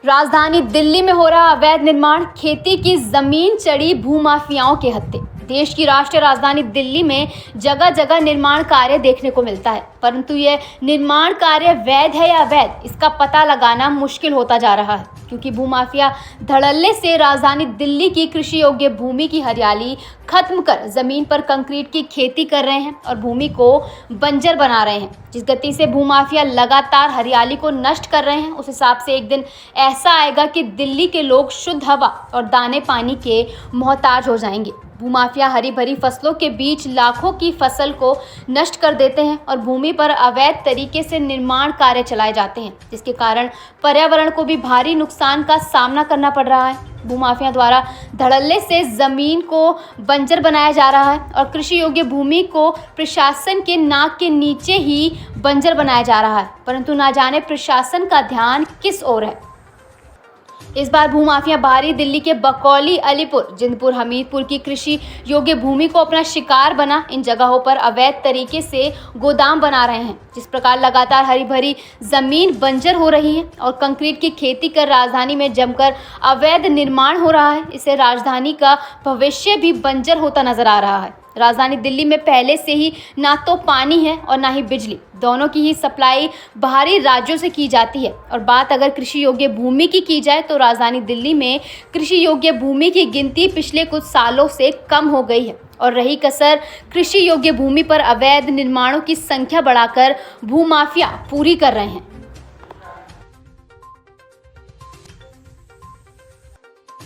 राजधानी दिल्ली में हो रहा अवैध निर्माण, खेती की जमीन चढ़ी भूमाफियाओं के हत्थे। देश की राष्ट्रीय राजधानी दिल्ली में जगह जगह निर्माण कार्य देखने को मिलता है, परंतु यह निर्माण कार्य वैध है या अवैध, इसका पता लगाना मुश्किल होता जा रहा है, क्योंकि भूमाफिया धड़ल्ले से राजधानी दिल्ली की कृषि योग्य भूमि की हरियाली खत्म कर जमीन पर कंक्रीट की खेती कर रहे हैं और भूमि को बंजर बना रहे हैं। जिस गति से भूमाफिया लगातार हरियाली को नष्ट कर रहे हैं, उस हिसाब से एक दिन ऐसा आएगा कि दिल्ली के लोग शुद्ध हवा और दाने पानी के मोहताज हो जाएंगे। भूमाफिया हरी भरी फसलों के बीच लाखों की फसल को नष्ट कर देते हैं और भूमि पर अवैध तरीके से निर्माण कार्य चलाए जाते हैं, जिसके कारण पर्यावरण को भी भारी नुकसान का सामना करना पड़ रहा है। भूमाफिया द्वारा धड़ल्ले से जमीन को बंजर बनाया जा रहा है और कृषि योग्य भूमि को प्रशासन के नाक के नीचे ही बंजर बनाया जा रहा है, परंतु ना जाने प्रशासन का ध्यान किस ओर है। इस बार भूमाफिया बाहरी दिल्ली के बकौली, अलीपुर, जिंदपुर, हमीरपुर की कृषि योग्य भूमि को अपना शिकार बना इन जगहों पर अवैध तरीके से गोदाम बना रहे हैं। जिस प्रकार लगातार हरी भरी जमीन बंजर हो रही है और कंक्रीट की खेती कर राजधानी में जमकर अवैध निर्माण हो रहा है, इससे राजधानी का भविष्य भी बंजर होता नजर आ रहा है। राजधानी दिल्ली में पहले से ही ना तो पानी है और ना ही बिजली, दोनों की ही सप्लाई बाहरी राज्यों से की जाती है। और बात अगर कृषि योग्य भूमि की जाए तो राजधानी दिल्ली में कृषि योग्य भूमि की गिनती पिछले कुछ सालों से कम हो गई है और रही कसर कृषि योग्य भूमि पर अवैध निर्माणों की संख्या बढ़ाकर भूमाफिया पूरी कर रहे हैं।